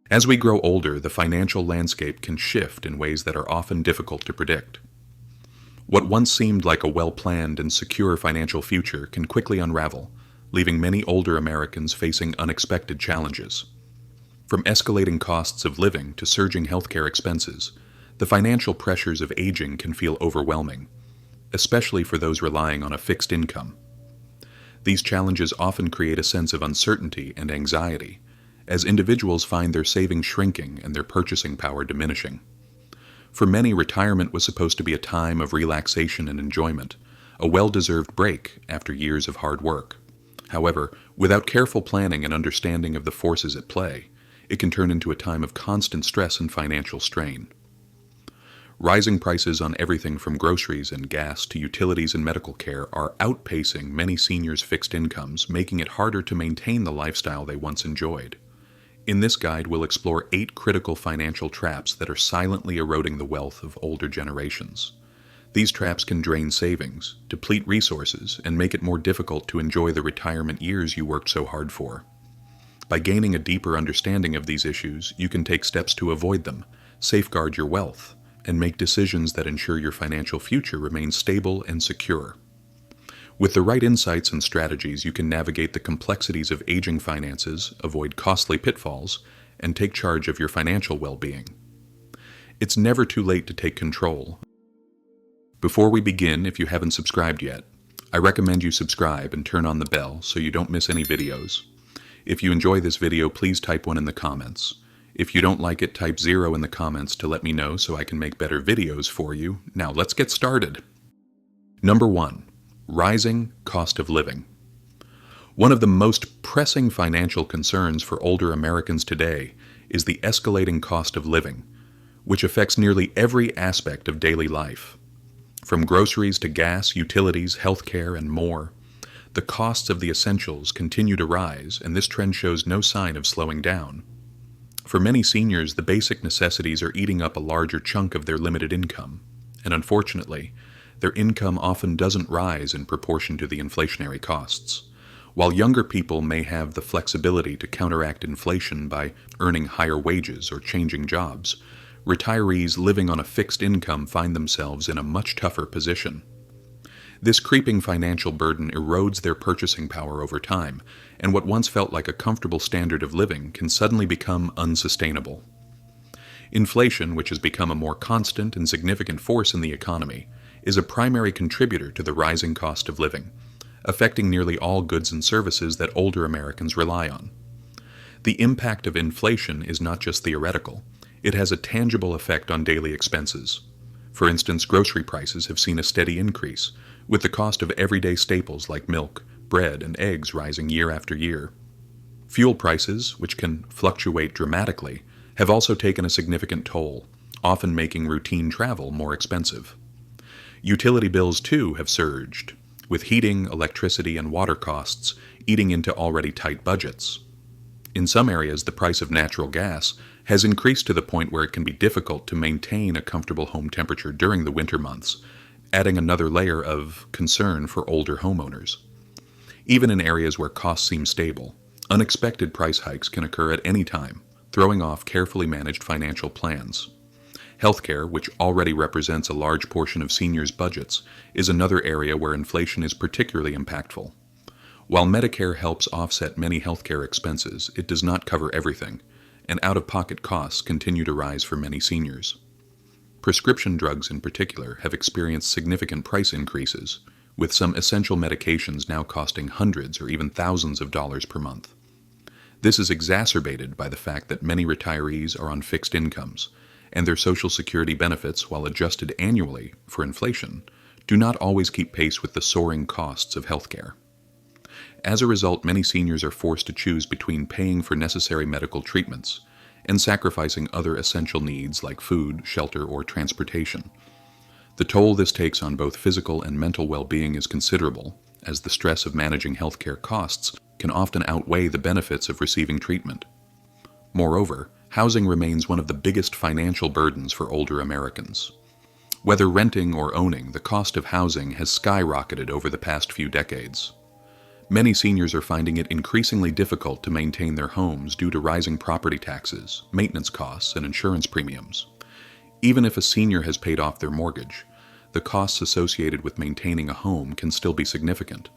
As we grow older, the financial landscape can shift in ways that are often difficult to predict. What once seemed like a well-planned and secure financial future can quickly unravel, leaving many older Americans facing unexpected challenges. From escalating costs of living to surging healthcare expenses, the financial pressures of aging can feel overwhelming, especially for those relying on a fixed income. These challenges often create a sense of uncertainty and anxiety, as individuals find their savings shrinking and their purchasing power diminishing. For many, retirement was supposed to be a time of relaxation and enjoyment, a well-deserved break after years of hard work. However, without careful planning and understanding of the forces at play, it can turn into a time of constant stress and financial strain. Rising prices on everything from groceries and gas to utilities and medical care are outpacing many seniors' fixed incomes, making it harder to maintain the lifestyle they once enjoyed. In this guide, we'll explore 8 critical financial traps that are silently eroding the wealth of older generations. These traps can drain savings, deplete resources, and make it more difficult to enjoy the retirement years you worked so hard for. By gaining a deeper understanding of these issues, you can take steps to avoid them, safeguard your wealth, and make decisions that ensure your financial future remains stable and secure. With the right insights and strategies, you can navigate the complexities of aging finances, avoid costly pitfalls, and take charge of your financial well-being. It's never too late to take control. Before we begin, if you haven't subscribed yet, I recommend you subscribe and turn on the bell so you don't miss any videos. If you enjoy this video, please type 1 in the comments. If you don't like it, type 0 in the comments to let me know so I can make better videos for you. Now let's get started. Number 1. Rising cost of living. One of the most pressing financial concerns for older Americans today is the escalating cost of living, which affects nearly every aspect of daily life. From groceries to gas, utilities, healthcare, and more, the costs of the essentials continue to rise, and this trend shows no sign of slowing down. For many seniors, the basic necessities are eating up a larger chunk of their limited income, and unfortunately, their income often doesn't rise in proportion to the inflationary costs. While younger people may have the flexibility to counteract inflation by earning higher wages or changing jobs, retirees living on a fixed income find themselves in a much tougher position. This creeping financial burden erodes their purchasing power over time, and what once felt like a comfortable standard of living can suddenly become unsustainable. Inflation, which has become a more constant and significant force in the economy, is a primary contributor to the rising cost of living, affecting nearly all goods and services that older Americans rely on. The impact of inflation is not just theoretical, it has a tangible effect on daily expenses. For instance, grocery prices have seen a steady increase, with the cost of everyday staples like milk, bread, and eggs rising year after year. Fuel prices, which can fluctuate dramatically, have also taken a significant toll, often making routine travel more expensive. Utility bills, too, have surged, with heating, electricity, and water costs eating into already tight budgets. In some areas, the price of natural gas has increased to the point where it can be difficult to maintain a comfortable home temperature during the winter months, adding another layer of concern for older homeowners. Even in areas where costs seem stable, unexpected price hikes can occur at any time, throwing off carefully managed financial plans. Healthcare, which already represents a large portion of seniors' budgets, is another area where inflation is particularly impactful. While Medicare helps offset many healthcare expenses, it does not cover everything, and out-of-pocket costs continue to rise for many seniors. Prescription drugs in particular have experienced significant price increases, with some essential medications now costing hundreds or even thousands of dollars per month. This is exacerbated by the fact that many retirees are on fixed incomes, and their Social Security benefits, while adjusted annually for inflation, do not always keep pace with the soaring costs of healthcare. As a result, many seniors are forced to choose between paying for necessary medical treatments and sacrificing other essential needs like food, shelter, or transportation. The toll this takes on both physical and mental well-being is considerable, as the stress of managing healthcare costs can often outweigh the benefits of receiving treatment. Moreover, housing remains one of the biggest financial burdens for older Americans. Whether renting or owning, the cost of housing has skyrocketed over the past few decades. Many seniors are finding it increasingly difficult to maintain their homes due to rising property taxes, maintenance costs, and insurance premiums. Even if a senior has paid off their mortgage, the costs associated with maintaining a home can still be significant.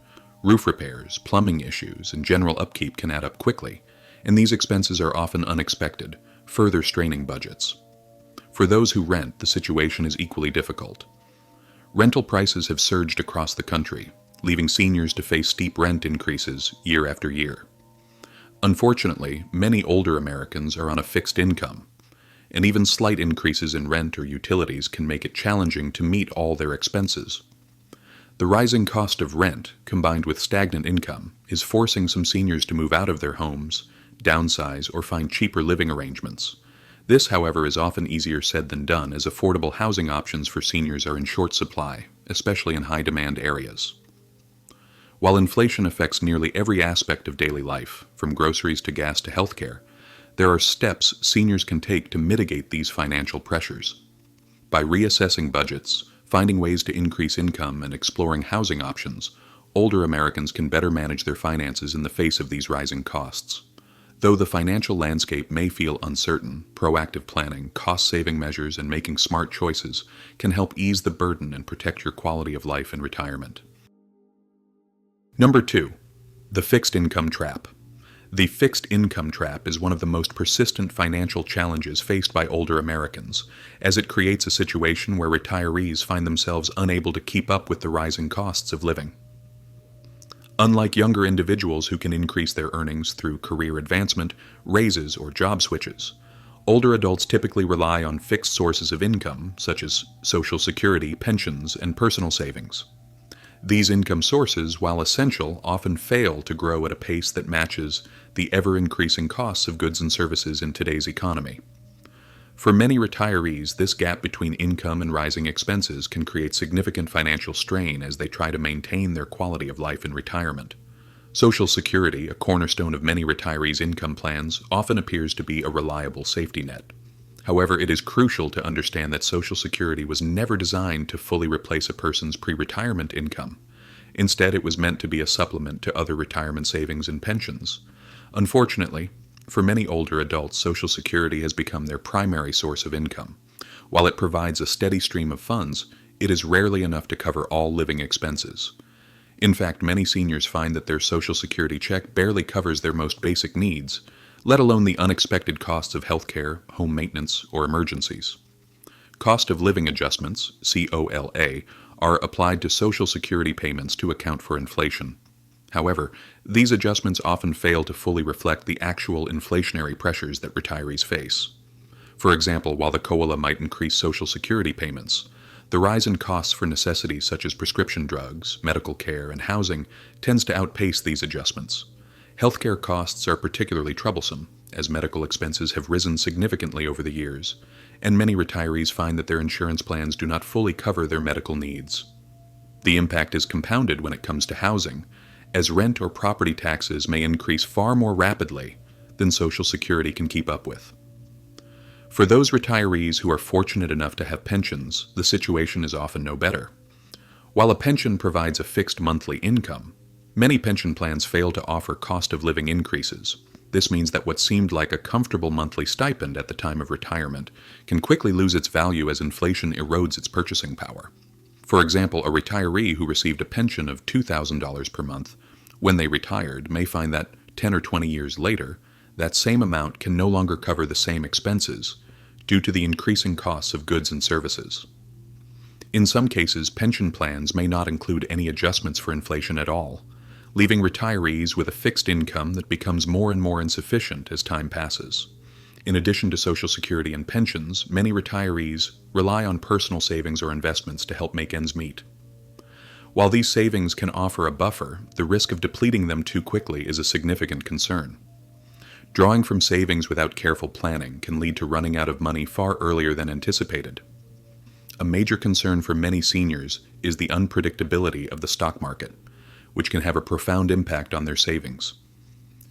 Roof repairs, plumbing issues, and general upkeep can add up quickly, and these expenses are often unexpected, further straining budgets. For those who rent, the situation is equally difficult. Rental prices have surged across the country, leaving seniors to face steep rent increases year after year. Unfortunately, many older Americans are on a fixed income, and even slight increases in rent or utilities can make it challenging to meet all their expenses. The rising cost of rent, combined with stagnant income, is forcing some seniors to move out of their homes, downsize, or find cheaper living arrangements. This, however, is often easier said than done, as affordable housing options for seniors are in short supply, especially in high-demand areas. While inflation affects nearly every aspect of daily life, from groceries to gas to healthcare, there are steps seniors can take to mitigate these financial pressures. By reassessing budgets, finding ways to increase income, and exploring housing options, older Americans can better manage their finances in the face of these rising costs. Though the financial landscape may feel uncertain, proactive planning, cost-saving measures, and making smart choices can help ease the burden and protect your quality of life in retirement. Number 2. The fixed income trap. The fixed income trap is one of the most persistent financial challenges faced by older Americans, as it creates a situation where retirees find themselves unable to keep up with the rising costs of living. Unlike younger individuals who can increase their earnings through career advancement, raises, or job switches, older adults typically rely on fixed sources of income, such as Social Security, pensions, and personal savings. These income sources, while essential, often fail to grow at a pace that matches the ever-increasing costs of goods and services in today's economy. For many retirees, this gap between income and rising expenses can create significant financial strain as they try to maintain their quality of life in retirement. Social Security, a cornerstone of many retirees' income plans, often appears to be a reliable safety net. However, it is crucial to understand that Social Security was never designed to fully replace a person's pre-retirement income. Instead, it was meant to be a supplement to other retirement savings and pensions. Unfortunately, for many older adults, Social Security has become their primary source of income. While it provides a steady stream of funds, it is rarely enough to cover all living expenses. In fact, many seniors find that their Social Security check barely covers their most basic needs, let alone the unexpected costs of healthcare, home maintenance, or emergencies. Cost of living adjustments, COLA, are applied to Social Security payments to account for inflation. However, these adjustments often fail to fully reflect the actual inflationary pressures that retirees face. For example, while the COLA might increase Social Security payments, the rise in costs for necessities such as prescription drugs, medical care, and housing tends to outpace these adjustments. Healthcare costs are particularly troublesome, as medical expenses have risen significantly over the years, and many retirees find that their insurance plans do not fully cover their medical needs. The impact is compounded when it comes to housing, as rent or property taxes may increase far more rapidly than Social Security can keep up with. For those retirees who are fortunate enough to have pensions, the situation is often no better. While a pension provides a fixed monthly income, many pension plans fail to offer cost of living increases. This means that what seemed like a comfortable monthly stipend at the time of retirement can quickly lose its value as inflation erodes its purchasing power. For example, a retiree who received a pension of $2,000 per month when they retired may find that 10 or 20 years later, that same amount can no longer cover the same expenses due to the increasing costs of goods and services. In some cases, pension plans may not include any adjustments for inflation at all, leaving retirees with a fixed income that becomes more and more insufficient as time passes. In addition to Social Security and pensions, many retirees rely on personal savings or investments to help make ends meet. While these savings can offer a buffer, the risk of depleting them too quickly is a significant concern. Drawing from savings without careful planning can lead to running out of money far earlier than anticipated. A major concern for many seniors is the unpredictability of the stock market, which can have a profound impact on their savings.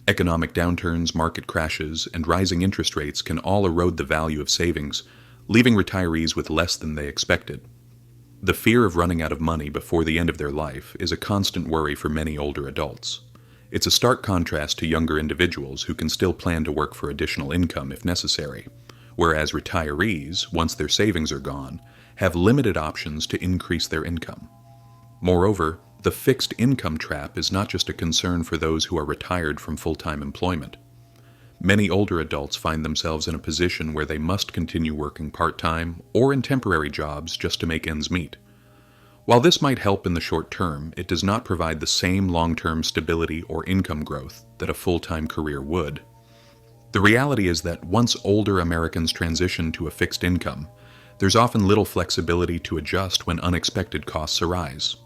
Economic downturns, market crashes, and rising interest rates can all erode the value of savings, leaving retirees with less than they expected. The fear of running out of money before the end of their life is a constant worry for many older adults. It's a stark contrast to younger individuals who can still plan to work for additional income if necessary, whereas retirees, once their savings are gone, have limited options to increase their income. Moreover, the fixed income trap is not just a concern for those who are retired from full-time employment. Many older adults find themselves in a position where they must continue working part-time or in temporary jobs just to make ends meet. While this might help in the short term, it does not provide the same long-term stability or income growth that a full-time career would. The reality is that once older Americans transition to a fixed income, there's often little flexibility to adjust when unexpected costs arise.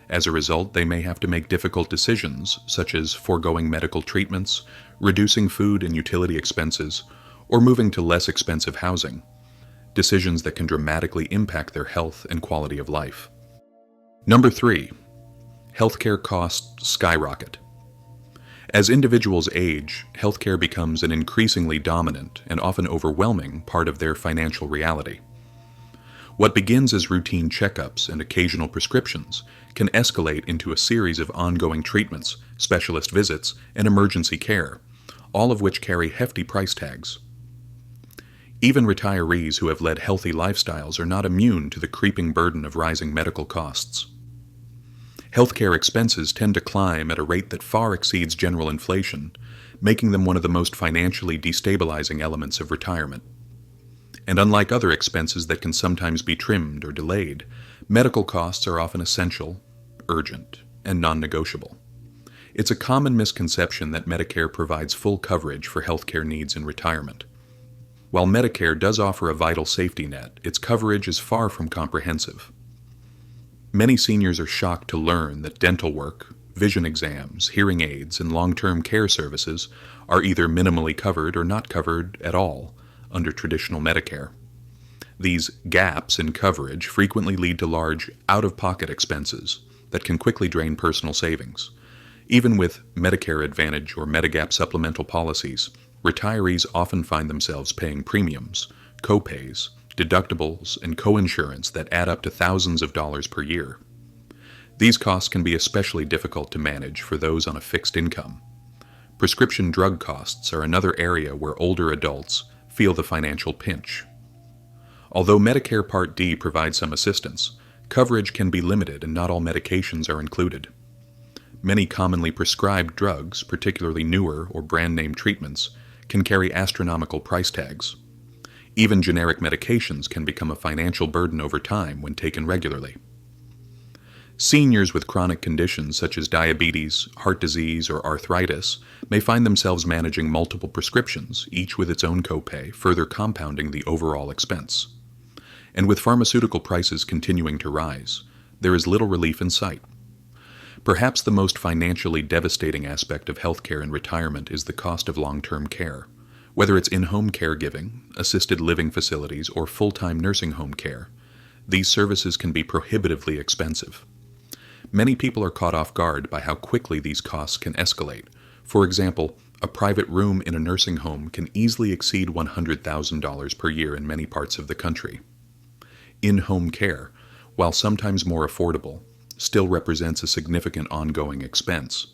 As a result, they may have to make difficult decisions, such as foregoing medical treatments, reducing food and utility expenses, or moving to less expensive housing, decisions that can dramatically impact their health and quality of life. Number 3. Healthcare costs skyrocket. As individuals age, healthcare becomes an increasingly dominant and often overwhelming part of their financial reality. What begins as routine checkups and occasional prescriptions can escalate into a series of ongoing treatments, specialist visits, and emergency care, all of which carry hefty price tags. Even retirees who have led healthy lifestyles are not immune to the creeping burden of rising medical costs. Healthcare expenses tend to climb at a rate that far exceeds general inflation, making them one of the most financially destabilizing elements of retirement. And unlike other expenses that can sometimes be trimmed or delayed, medical costs are often essential, urgent, and non-negotiable. It's a common misconception that Medicare provides full coverage for healthcare needs in retirement. While Medicare does offer a vital safety net, its coverage is far from comprehensive. Many seniors are shocked to learn that dental work, vision exams, hearing aids, and long-term care services are either minimally covered or not covered at all under traditional Medicare. These gaps in coverage frequently lead to large out-of-pocket expenses that can quickly drain personal savings. Even with Medicare Advantage or Medigap supplemental policies, retirees often find themselves paying premiums, co-pays, deductibles, and co-insurance that add up to thousands of dollars per year. These costs can be especially difficult to manage for those on a fixed income. Prescription drug costs are another area where older adults feel the financial pinch. Although Medicare Part D provides some assistance, coverage can be limited and not all medications are included. Many commonly prescribed drugs, particularly newer or brand-name treatments, can carry astronomical price tags. Even generic medications can become a financial burden over time when taken regularly. Seniors with chronic conditions such as diabetes, heart disease, or arthritis may find themselves managing multiple prescriptions, each with its own copay, further compounding the overall expense. And with pharmaceutical prices continuing to rise, there is little relief in sight. Perhaps the most financially devastating aspect of healthcare in retirement is the cost of long-term care. Whether it's in-home caregiving, assisted living facilities, or full-time nursing home care, these services can be prohibitively expensive. Many people are caught off guard by how quickly these costs can escalate. For example, a private room in a nursing home can easily exceed $100,000 per year in many parts of the country. In-home care, while sometimes more affordable, still represents a significant ongoing expense.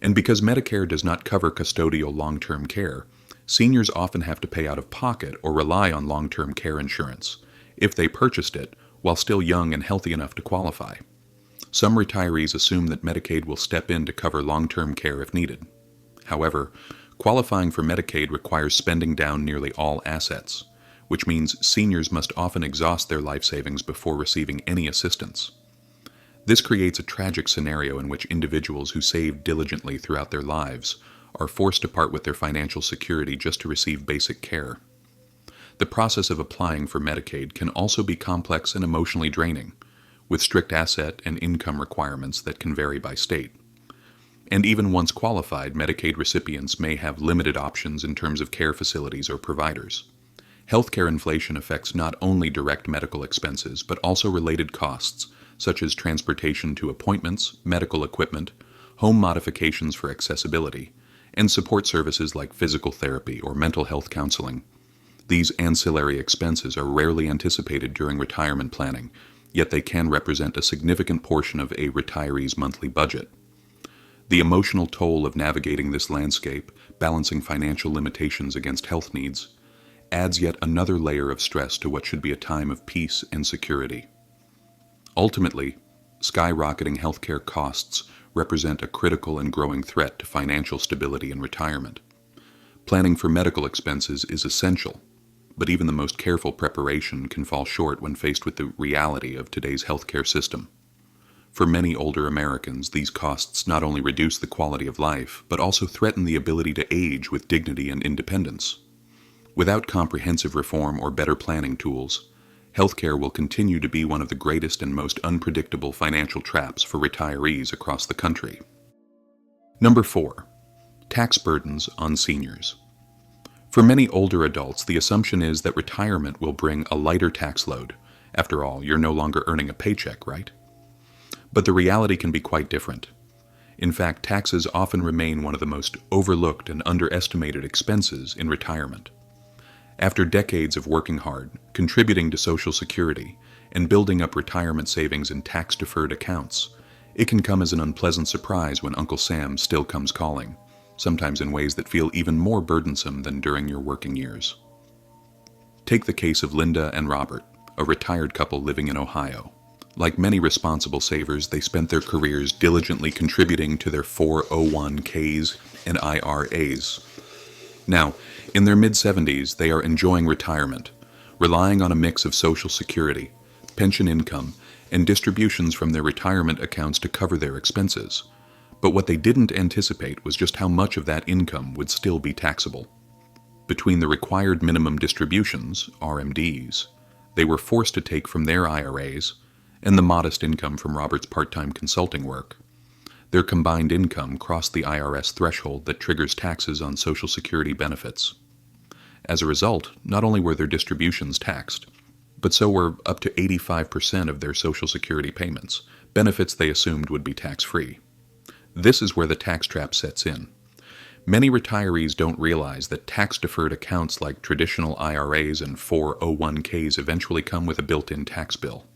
And because Medicare does not cover custodial long-term care, seniors often have to pay out of pocket or rely on long-term care insurance, if they purchased it while still young and healthy enough to qualify. Some retirees assume that Medicaid will step in to cover long-term care if needed. However, qualifying for Medicaid requires spending down nearly all assets, which means seniors must often exhaust their life savings before receiving any assistance. This creates a tragic scenario in which individuals who saved diligently throughout their lives are forced to part with their financial security just to receive basic care. The process of applying for Medicaid can also be complex and emotionally draining, with strict asset and income requirements that can vary by state. And even once qualified, Medicaid recipients may have limited options in terms of care facilities or providers. Healthcare inflation affects not only direct medical expenses, but also related costs, such as transportation to appointments, medical equipment, home modifications for accessibility, and support services like physical therapy or mental health counseling. These ancillary expenses are rarely anticipated during retirement planning, yet they can represent a significant portion of a retiree's monthly budget. The emotional toll of navigating this landscape, balancing financial limitations against health needs, adds yet another layer of stress to what should be a time of peace and security. Ultimately, skyrocketing healthcare costs represent a critical and growing threat to financial stability in retirement. Planning for medical expenses is essential, but even the most careful preparation can fall short when faced with the reality of today's healthcare system. For many older Americans, these costs not only reduce the quality of life, but also threaten the ability to age with dignity and independence. Without comprehensive reform or better planning tools, healthcare will continue to be one of the greatest and most unpredictable financial traps for retirees across the country. Number 4. Tax burdens on seniors. For many older adults, the assumption is that retirement will bring a lighter tax load. After all, you're no longer earning a paycheck, right? But the reality can be quite different. In fact, taxes often remain one of the most overlooked and underestimated expenses in retirement. After decades of working hard, contributing to Social Security, and building up retirement savings in tax-deferred accounts, it can come as an unpleasant surprise when Uncle Sam still comes calling, sometimes in ways that feel even more burdensome than during your working years. Take the case of Linda and Robert, a retired couple living in Ohio. Like many responsible savers, they spent their careers diligently contributing to their 401ks and IRAs. Now, in their mid-70s, they are enjoying retirement, relying on a mix of Social Security, pension income, and distributions from their retirement accounts to cover their expenses. But what they didn't anticipate was just how much of that income would still be taxable. Between the required minimum distributions, RMDs, they were forced to take from their IRAs, and the modest income from Robert's part-time consulting work, their combined income crossed the IRS threshold that triggers taxes on Social Security benefits. As a result, not only were their distributions taxed, but so were up to 85% of their Social Security payments, benefits they assumed would be tax-free. This is where the tax trap sets in. Many retirees don't realize that tax-deferred accounts like traditional IRAs and 401ks eventually come with a built-in tax bill.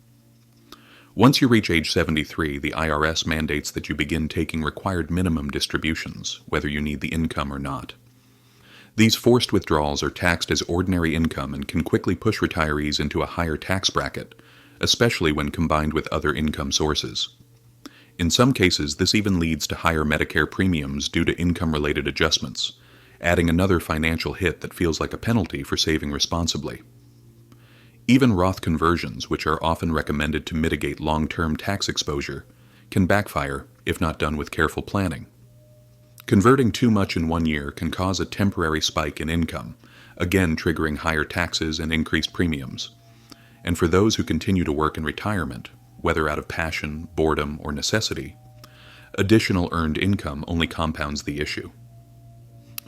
Once you reach age 73, the IRS mandates that you begin taking required minimum distributions, whether you need the income or not. These forced withdrawals are taxed as ordinary income and can quickly push retirees into a higher tax bracket, especially when combined with other income sources. In some cases, this even leads to higher Medicare premiums due to income-related adjustments, adding another financial hit that feels like a penalty for saving responsibly. Even Roth conversions, which are often recommended to mitigate long-term tax exposure, can backfire if not done with careful planning. Converting too much in one year can cause a temporary spike in income, again triggering higher taxes and increased premiums. And for those who continue to work in retirement, whether out of passion, boredom, or necessity, additional earned income only compounds the issue.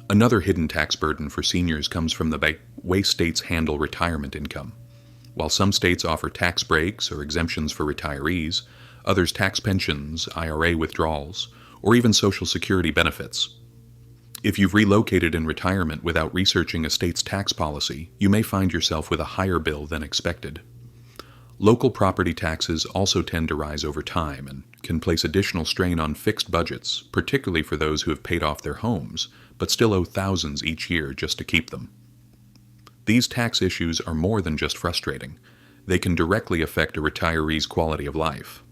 Another hidden tax burden for seniors comes from the way states handle retirement income. While some states offer tax breaks or exemptions for retirees, others tax pensions, IRA withdrawals, or even Social Security benefits. If you've relocated in retirement without researching a state's tax policy, you may find yourself with a higher bill than expected. Local property taxes also tend to rise over time and can place additional strain on fixed budgets, particularly for those who have paid off their homes, but still owe thousands each year just to keep them. These tax issues are more than just frustrating. They can directly affect a retiree's quality of life.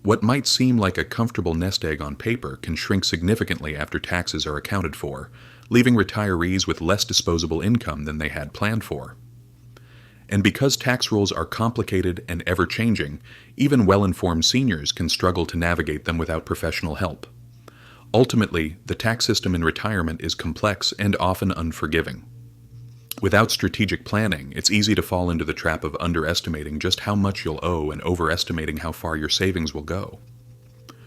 What might seem like a comfortable nest egg on paper can shrink significantly after taxes are accounted for, leaving retirees with less disposable income than they had planned for. And because tax rules are complicated and ever-changing, even well-informed seniors can struggle to navigate them without professional help. Ultimately, the tax system in retirement is complex and often unforgiving. Without strategic planning, it's easy to fall into the trap of underestimating just how much you'll owe and overestimating how far your savings will go.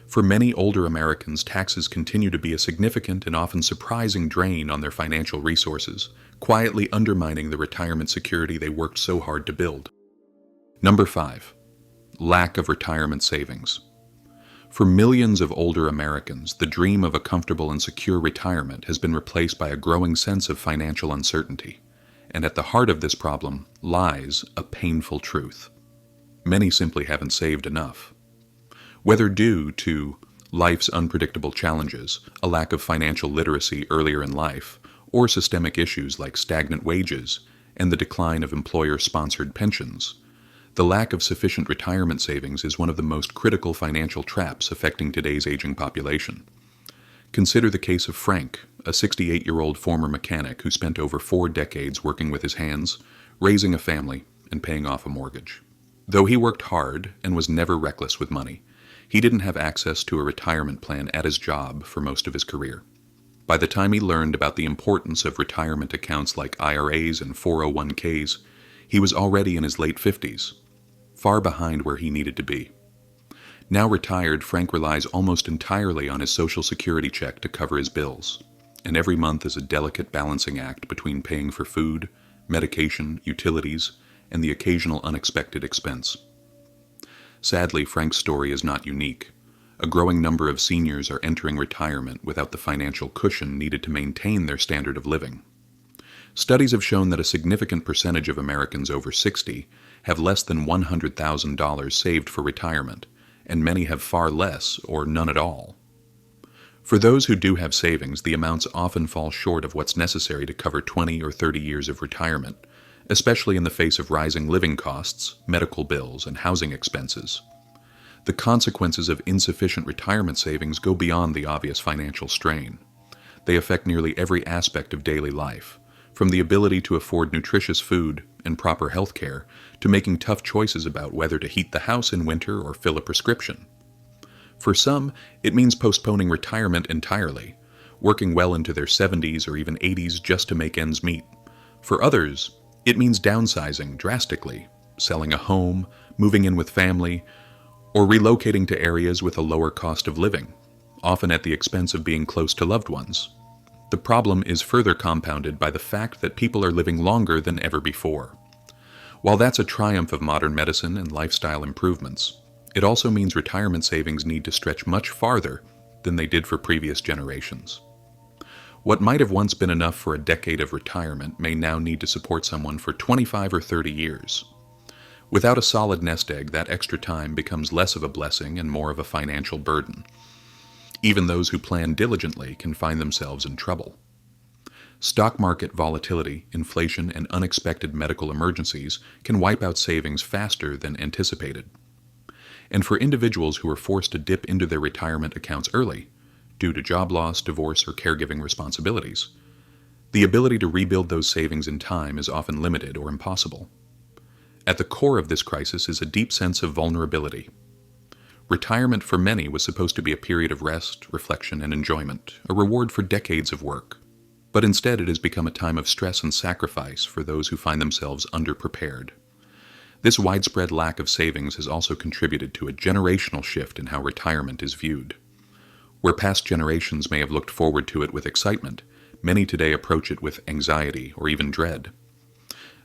For many older Americans, taxes continue to be a significant and often surprising drain on their financial resources, quietly undermining the retirement security they worked so hard to build. Number 5. Lack of retirement savings. For millions of older Americans, the dream of a comfortable and secure retirement has been replaced by a growing sense of financial uncertainty. And at the heart of this problem lies a painful truth. Many simply haven't saved enough. Whether due to Life's unpredictable challenges, a lack of financial literacy earlier in life, or systemic issues like stagnant wages and the decline of employer-sponsored pensions. The lack of sufficient retirement savings is one of the most critical financial traps affecting today's aging population. Consider the case of Frank, a 68-year-old former mechanic who spent over 4 decades working with his hands, raising a family, and paying off a mortgage. Though he worked hard and was never reckless with money, he didn't have access to a retirement plan at his job for most of his career. By the time he learned about the importance of retirement accounts like IRAs and 401ks, he was already in his late 50s, far behind where he needed to be. Now retired, Frank relies almost entirely on his Social Security check to cover his bills, and every month is a delicate balancing act between paying for food, medication, utilities, and the occasional unexpected expense. Sadly, Frank's story is not unique. A growing number of seniors are entering retirement without the financial cushion needed to maintain their standard of living. Studies have shown that a significant percentage of Americans over 60 have less than $100,000 saved for retirement, and many have far less or none at all. For those who do have savings, the amounts often fall short of what's necessary to cover 20 or 30 years of retirement, especially in the face of rising living costs, medical bills, and housing expenses. The consequences of insufficient retirement savings go beyond the obvious financial strain. They affect nearly every aspect of daily life, from the ability to afford nutritious food and proper health care to making tough choices about whether to heat the house in winter or fill a prescription. For some, it means postponing retirement entirely, working well into their 70s or even 80s just to make ends meet. For others, it means downsizing drastically, selling a home, moving in with family, or relocating to areas with a lower cost of living, often at the expense of being close to loved ones. The problem is further compounded by the fact that people are living longer than ever before. While that's a triumph of modern medicine and lifestyle improvements, it also means retirement savings need to stretch much farther than they did for previous generations. What might have once been enough for a decade of retirement may now need to support someone for 25 or 30 years. Without a solid nest egg, that extra time becomes less of a blessing and more of a financial burden. Even those who plan diligently can find themselves in trouble. Stock market volatility, inflation, and unexpected medical emergencies can wipe out savings faster than anticipated. And for individuals who are forced to dip into their retirement accounts early, due to job loss, divorce, or caregiving responsibilities, the ability to rebuild those savings in time is often limited or impossible. At the core of this crisis is a deep sense of vulnerability. Retirement for many was supposed to be a period of rest, reflection, and enjoyment, a reward for decades of work. But instead it has become a time of stress and sacrifice for those who find themselves underprepared. This widespread lack of savings has also contributed to a generational shift in how retirement is viewed. Where past generations may have looked forward to it with excitement, many today approach it with anxiety or even dread.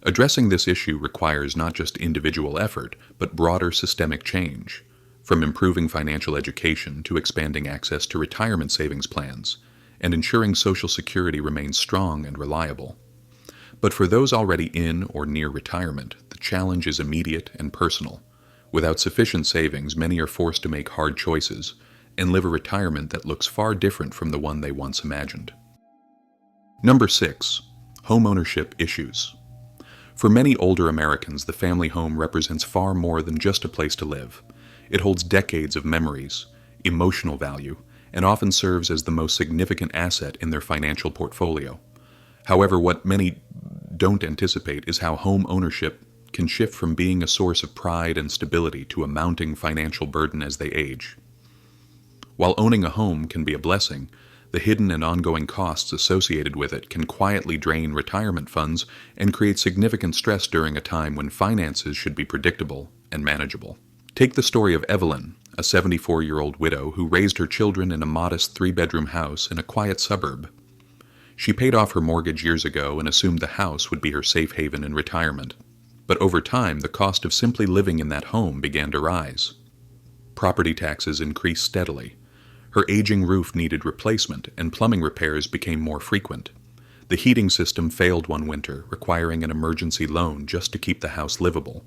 Addressing this issue requires not just individual effort, but broader systemic change, from improving financial education to expanding access to retirement savings plans, and ensuring Social Security remains strong and reliable. But for those already in or near retirement, the challenge is immediate and personal. Without sufficient savings, many are forced to make hard choices and live a retirement that looks far different from the one they once imagined. Number 6. Homeownership issues. For many older Americans, the family home represents far more than just a place to live. It holds decades of memories, emotional value, and often serves as the most significant asset in their financial portfolio. However, what many don't anticipate is how home ownership can shift from being a source of pride and stability to a mounting financial burden as they age. While owning a home can be a blessing, the hidden and ongoing costs associated with it can quietly drain retirement funds and create significant stress during a time when finances should be predictable and manageable. Take the story of Evelyn, a 74-year-old widow who raised her children in a modest 3-bedroom house in a quiet suburb. She paid off her mortgage years ago and assumed the house would be her safe haven in retirement. But over time, the cost of simply living in that home began to rise. Property taxes increased steadily. Her aging roof needed replacement, and plumbing repairs became more frequent. The heating system failed one winter, requiring an emergency loan just to keep the house livable.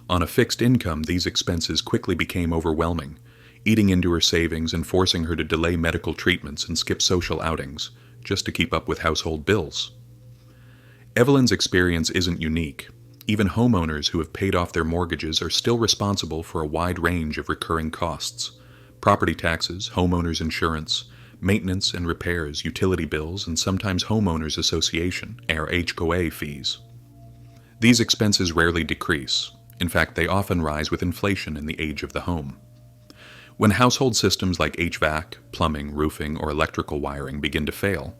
On a fixed income, these expenses quickly became overwhelming, eating into her savings and forcing her to delay medical treatments and skip social outings just to keep up with household bills. Evelyn's experience isn't unique. Even homeowners who have paid off their mortgages are still responsible for a wide range of recurring costs: property taxes, homeowners insurance, maintenance and repairs, utility bills, and sometimes homeowners association, or HOA fees. These expenses rarely decrease. In fact, they often rise with inflation in the age of the home. When household systems like HVAC, plumbing, roofing, or electrical wiring begin to fail,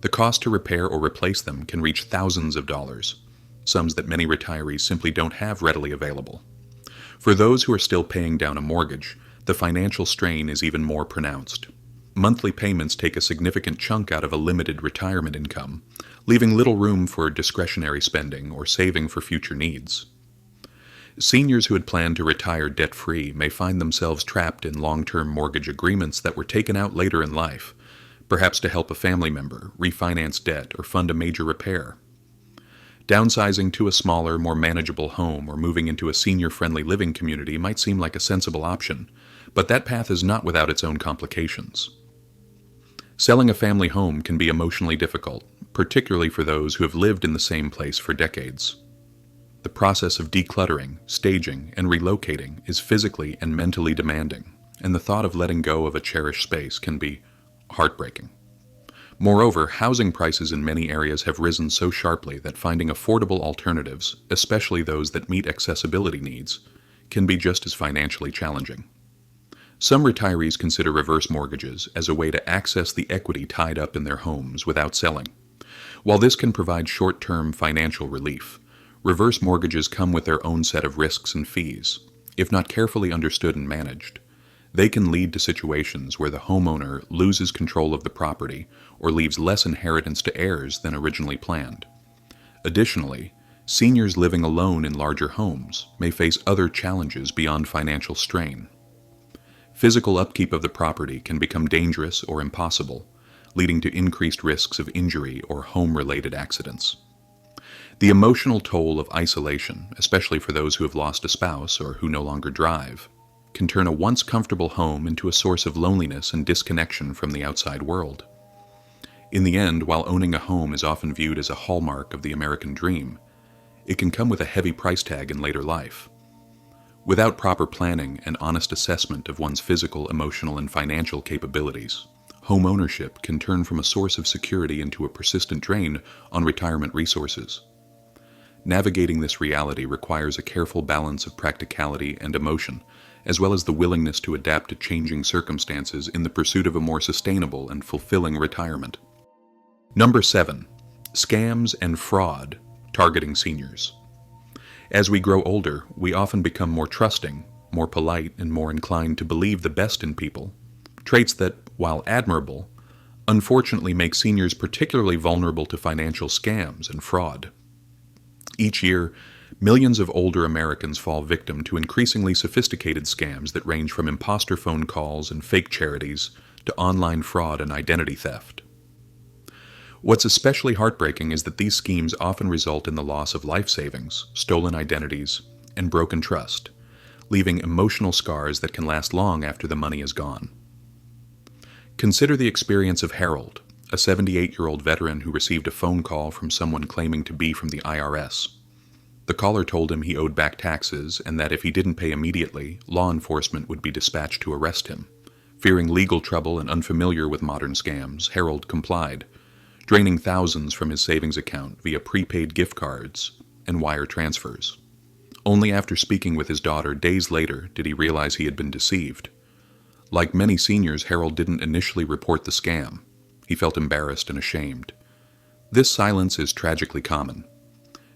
the cost to repair or replace them can reach thousands of dollars, sums that many retirees simply don't have readily available. For those who are still paying down a mortgage, the financial strain is even more pronounced. Monthly payments take a significant chunk out of a limited retirement income, leaving little room for discretionary spending or saving for future needs. Seniors who had planned to retire debt-free may find themselves trapped in long-term mortgage agreements that were taken out later in life, perhaps to help a family member refinance debt or fund a major repair. Downsizing to a smaller, more manageable home or moving into a senior-friendly living community might seem like a sensible option, but that path is not without its own complications. Selling a family home can be emotionally difficult, particularly for those who have lived in the same place for decades. The process of decluttering, staging, and relocating is physically and mentally demanding, and the thought of letting go of a cherished space can be heartbreaking. Moreover, housing prices in many areas have risen so sharply that finding affordable alternatives, especially those that meet accessibility needs, can be just as financially challenging. Some retirees consider reverse mortgages as a way to access the equity tied up in their homes without selling. While this can provide short-term financial relief, reverse mortgages come with their own set of risks and fees. If not carefully understood and managed, they can lead to situations where the homeowner loses control of the property or leaves less inheritance to heirs than originally planned. Additionally, seniors living alone in larger homes may face other challenges beyond financial strain. Physical upkeep of the property can become dangerous or impossible, leading to increased risks of injury or home-related accidents. The emotional toll of isolation, especially for those who have lost a spouse or who no longer drive, can turn a once comfortable home into a source of loneliness and disconnection from the outside world. In the end, while owning a home is often viewed as a hallmark of the American dream, it can come with a heavy price tag in later life. Without proper planning and honest assessment of one's physical, emotional, and financial capabilities, home ownership can turn from a source of security into a persistent drain on retirement resources. Navigating this reality requires a careful balance of practicality and emotion, as well as the willingness to adapt to changing circumstances in the pursuit of a more sustainable and fulfilling retirement. Number 7. Scams and fraud targeting seniors. As we grow older, we often become more trusting, more polite, and more inclined to believe the best in people, traits that, while admirable, unfortunately make seniors particularly vulnerable to financial scams and fraud. Each year, millions of older Americans fall victim to increasingly sophisticated scams that range from imposter phone calls and fake charities to online fraud and identity theft. What's especially heartbreaking is that these schemes often result in the loss of life savings, stolen identities, and broken trust, leaving emotional scars that can last long after the money is gone. Consider the experience of Harold, a 78-year-old veteran who received a phone call from someone claiming to be from the IRS. The caller told him he owed back taxes and that if he didn't pay immediately, law enforcement would be dispatched to arrest him. Fearing legal trouble and unfamiliar with modern scams, Harold complied, draining thousands from his savings account via prepaid gift cards and wire transfers. Only after speaking with his daughter days later did he realize he had been deceived. Like many seniors, Harold didn't initially report the scam. He felt embarrassed and ashamed. This silence is tragically common.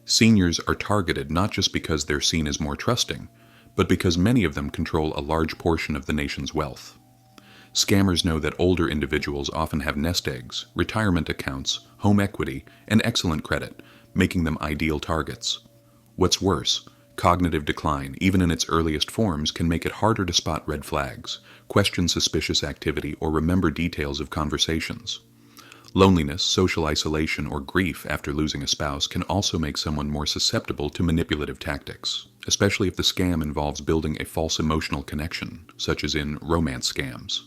Seniors are targeted not just because they're seen as more trusting, but because many of them control a large portion of the nation's wealth. Scammers know that older individuals often have nest eggs, retirement accounts, home equity, and excellent credit, making them ideal targets. What's worse, cognitive decline, even in its earliest forms, can make it harder to spot red flags, question suspicious activity, or remember details of conversations. Loneliness, social isolation, or grief after losing a spouse can also make someone more susceptible to manipulative tactics. especially if the scam involves building a false emotional connection, such as in romance scams.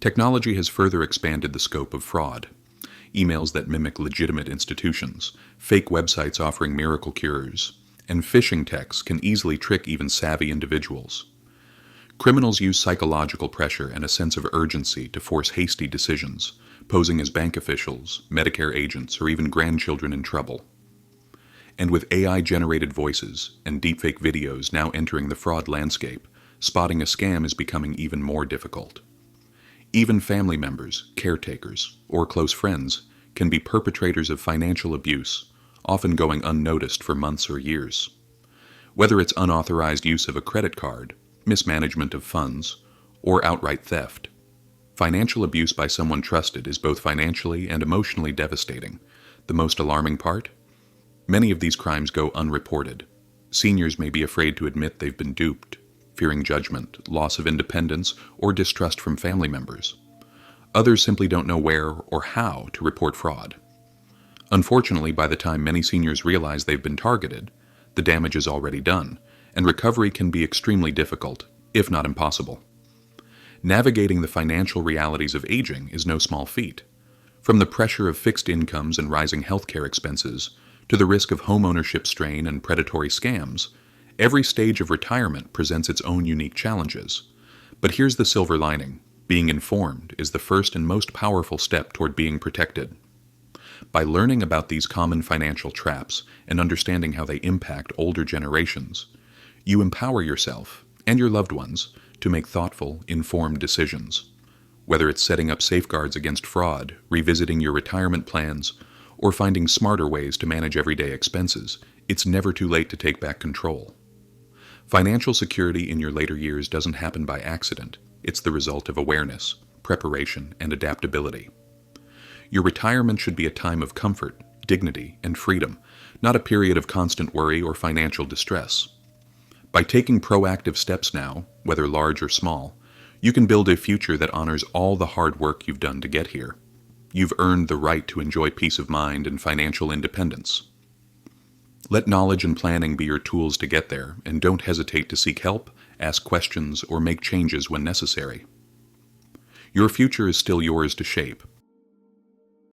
Technology has further expanded the scope of fraud. Emails that mimic legitimate institutions, fake websites offering miracle cures, and phishing texts can easily trick even savvy individuals. Criminals use psychological pressure and a sense of urgency to force hasty decisions, posing as bank officials, Medicare agents, or even grandchildren in trouble. And with AI-generated voices and deepfake videos now entering the fraud landscape, spotting a scam is becoming even more difficult. Even family members, caretakers, or close friends can be perpetrators of financial abuse, often going unnoticed for months or years. Whether it's unauthorized use of a credit card, mismanagement of funds, or outright theft, financial abuse by someone trusted is both financially and emotionally devastating. The most alarming part? Many of these crimes go unreported. Seniors may be afraid to admit they've been duped, fearing judgment, loss of independence, or distrust from family members. Others simply don't know where or how to report fraud. Unfortunately, by the time many seniors realize they've been targeted, the damage is already done, and recovery can be extremely difficult, if not impossible. Navigating the financial realities of aging is no small feat. From the pressure of fixed incomes and rising healthcare expenses, to the risk of homeownership strain and predatory scams, every stage of retirement presents its own unique challenges. But here's the silver lining. Being informed is the first and most powerful step toward being protected. By learning about these common financial traps and understanding how they impact older generations, you empower yourself and your loved ones to make thoughtful, informed decisions. Whether it's setting up safeguards against fraud, revisiting your retirement plans, or finding smarter ways to manage everyday expenses, it's never too late to take back control. Financial security in your later years doesn't happen by accident. It's the result of awareness, preparation, and adaptability. Your retirement should be a time of comfort, dignity, and freedom, not a period of constant worry or financial distress. By taking proactive steps now, whether large or small, you can build a future that honors all the hard work you've done to get here. You've earned the right to enjoy peace of mind and financial independence. Let knowledge and planning be your tools to get there, and don't hesitate to seek help, ask questions, or make changes when necessary. Your future is still yours to shape,